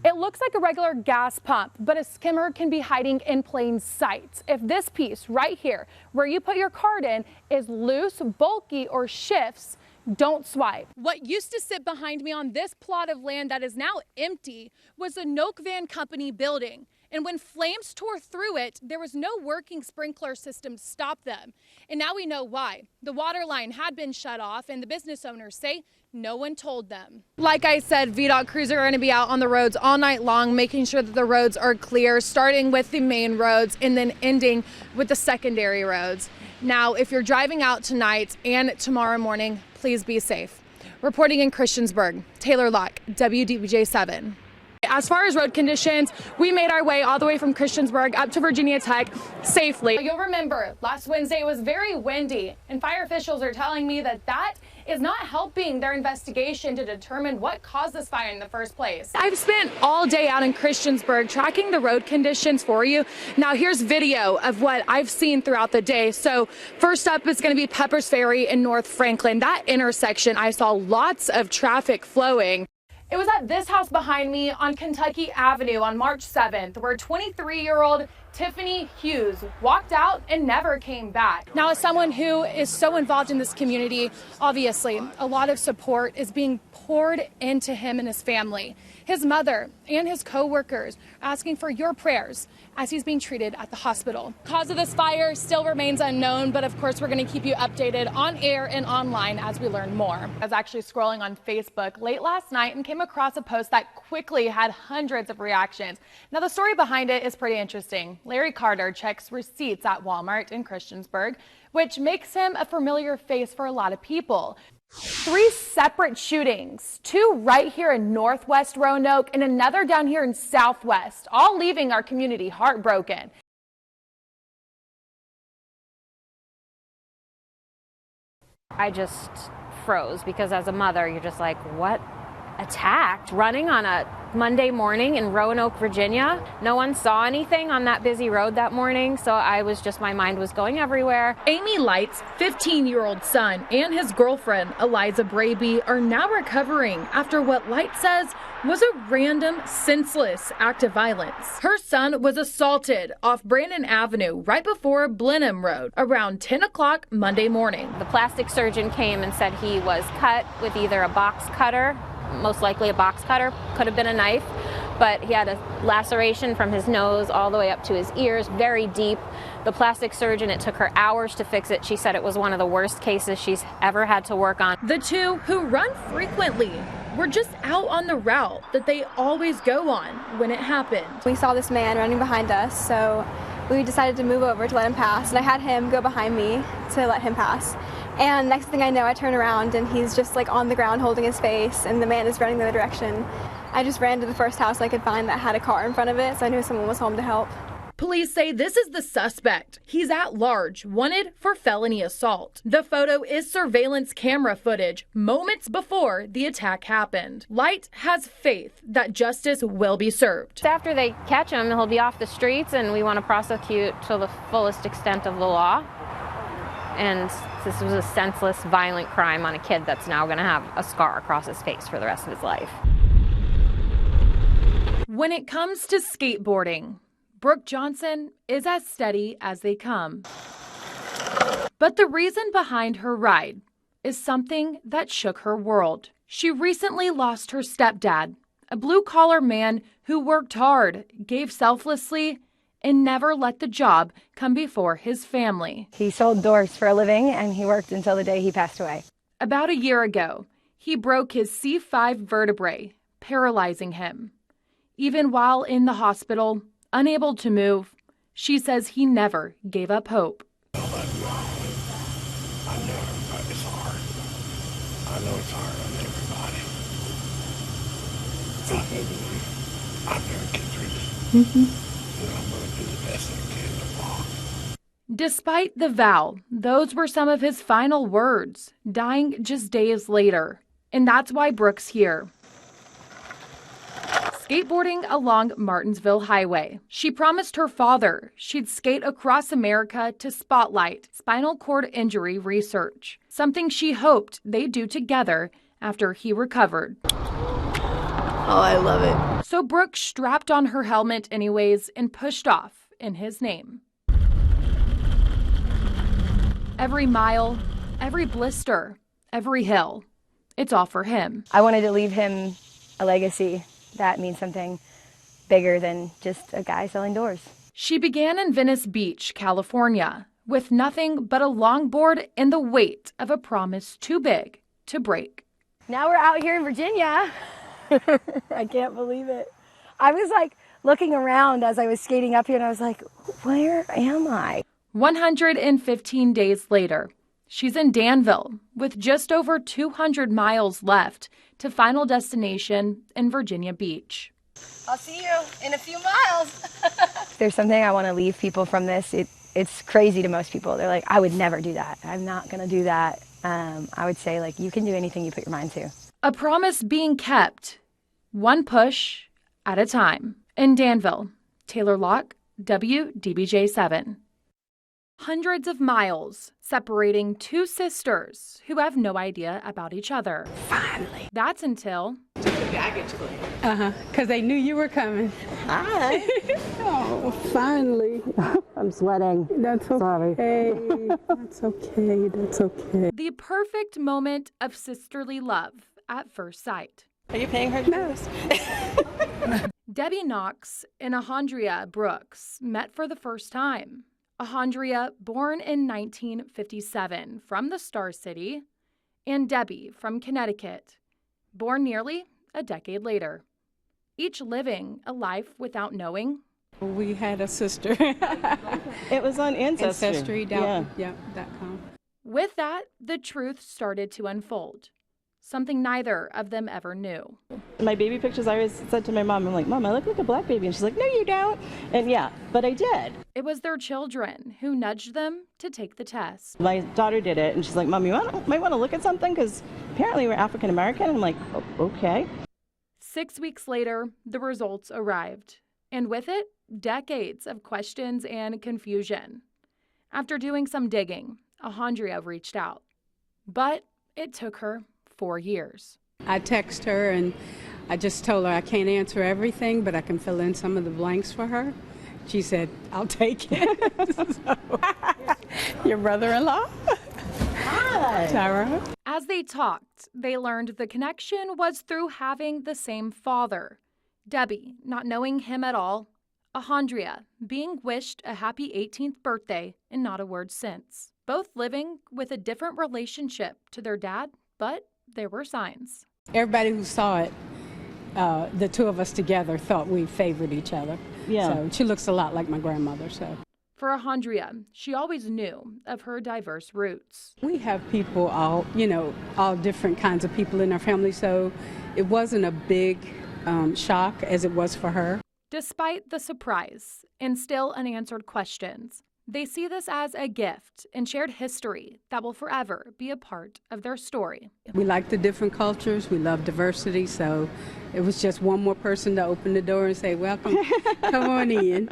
It looks like a regular gas pump, but a skimmer can be hiding in plain sight. If this piece right here, where you put your card in, is loose, bulky, or shifts, don't swipe. What used to sit behind me on this plot of land that is now empty was a Noke Van Company building. And when flames tore through it, there was no working sprinkler system to stop them. And now we know why. The water line had been shut off, and the business owners say no one told them. Like I said, VDOT crews are going to be out on the roads all night long, making sure that the roads are clear, starting with the main roads and then ending with the secondary roads. Now, if you're driving out tonight and tomorrow morning, please be safe. Reporting in Christiansburg, Taylor Locke, WDBJ7. As far as road conditions, we made our way all the way from Christiansburg up to Virginia Tech safely. You'll remember last Wednesday was very windy, and fire officials are telling me that is not helping their investigation to determine what caused this fire in the first place. I've spent all day out in Christiansburg tracking the road conditions for you. Now here's video of what I've seen throughout the day. So first up is going to be Pepper's Ferry in North Franklin. That intersection, I saw lots of traffic flowing. It was at this house behind me on Kentucky Avenue on March 7th, where 23-year-old Tiffany Hughes walked out and never came back. Now, as someone who is so involved in this community, obviously, a lot of support is being poured into him and his family. His mother and his co-workers asking for your prayers as he's being treated at the hospital. Cause of this fire still remains unknown, but of course we're going to keep you updated on air and online as we learn more. I was actually scrolling on Facebook late last night and came across a post that quickly had hundreds of reactions. Now the story behind it is pretty interesting. Larry Carter checks receipts at Walmart in Christiansburg, which makes him a familiar face for a lot of people. 3 separate shootings, 2 right here in Northwest Roanoke and another down here in Southwest, all leaving our community heartbroken. I just froze because as a mother, you're just like, what? Attacked? Running on a Monday morning in Roanoke, Virginia. No one saw anything on that busy road that morning, so my mind was going everywhere. Amy Light's 15-year-old son and his girlfriend, Eliza Braby, are now recovering after what Light says was a random, senseless act of violence. Her son was assaulted off Brandon Avenue right before Blenheim Road around 10 o'clock Monday morning. The plastic surgeon came and said he was cut with either a box cutter, most likely a box cutter, could have been a knife, but he had a laceration from his nose all the way up to his ears, very deep. The plastic surgeon, it took her hours to fix it. She said it was one of the worst cases she's ever had to work on. The two, who run frequently, were just out on the route that they always go on when it happened. We saw this man running behind us, so we decided to move over to let him pass, and I had him go behind me to let him pass. And next thing I know, I turn around and he's just like on the ground holding his face, and the man is running the other direction. I just ran to the first house I could find that had a car in front of it, so I knew someone was home to help. Police say this is the suspect. He's at large, wanted for felony assault. The photo is surveillance camera footage moments before the attack happened. Light has faith that justice will be served. After they catch him, he'll be off the streets, and we want to prosecute to the fullest extent of the law. And this was a senseless, violent crime on a kid that's now going to have a scar across his face for the rest of his life. When it comes to skateboarding, Brooke Johnson is as steady as they come. But the reason behind her ride is something that shook her world. She recently lost her stepdad, a blue-collar man who worked hard, gave selflessly, and never let the job come before his family. He sold doors for a living, and he worked until the day he passed away. About a year ago, he broke his C5 vertebrae, paralyzing him. Even while in the hospital, unable to move, she says he never gave up hope. I know it's hard. I know it's hard on everybody. I'm going to get through this. I'm going to do the best I can tomorrow. Despite the vow, those were some of his final words, dying just days later. And that's why Brooke's here, skateboarding along Martinsville Highway. She promised her father she'd skate across America to spotlight spinal cord injury research, something she hoped they'd do together after he recovered. Oh, I love it. So Brooke strapped on her helmet anyways and pushed off in his name. Every mile, every blister, every hill, it's all for him. I wanted to leave him a legacy that means something bigger than just a guy selling doors. She began in Venice Beach, California, with nothing but a longboard and the weight of a promise too big to break. Now we're out here in Virginia. I can't believe it. I was like looking around as I was skating up here and I was like, where am I? 115 days later, she's in Danville with just over 200 miles left to final destination in Virginia Beach. I'll see you in a few miles. There's something I want to leave people from this. It's crazy to most people. They're like, I would never do that. I'm not going to do that. I would say, like, you can do anything you put your mind to. A promise being kept, one push at a time. In Danville, Taylor Locke, WDBJ7. Hundreds of miles separating two sisters who have no idea about each other. Finally. That's until... Because they knew you were coming. Hi. Oh, finally. I'm sweating. That's okay. Sorry. That's okay. That's okay. the perfect moment of sisterly love at first sight. Are you paying her? No. Debbie Knox and Alejandra Brooks met for the first time. Alejandra, born in 1957 from the Star City, and Debbie from Connecticut, born nearly a decade later. Each living a life without knowing. We had a sister. It was on Ancestry. Ancestry.com. With that, the truth started to unfold. Something neither of them ever knew. My baby pictures, I always said to my mom, I'm like, Mom, I look like a black baby. And she's like, no, you don't. And yeah, but I did. It was their children who nudged them to take the test. My daughter did it, and she's like, Mom, might want to look at something because apparently we're African American. I'm like, okay. 6 weeks later, the results arrived, and with it, decades of questions and confusion. After doing some digging, Alejandra reached out, but it took her 4 years. I text her and I just told her I can't answer everything, but I can fill in some of the blanks for her. She said, I'll take it. Your brother-in-law? Hi. Tara. As they talked, they learned the connection was through having the same father. Debbie not knowing him at all, Alejandra being wished a happy 18th birthday and not a word since. Both living with a different relationship to their dad, but there were signs. Everybody who saw it, the two of us together thought we favored each other. Yeah. So she looks a lot like my grandmother. So For Alejandra, she always knew of her diverse roots. we have people, all different kinds of people in our family. So it wasn't a big shock as it was for her. Despite the surprise and still unanswered questions, they see this as a gift and shared history that will forever be a part of their story. We like the different cultures. We love diversity. So it was just one more person to open the door and say, welcome, come on in.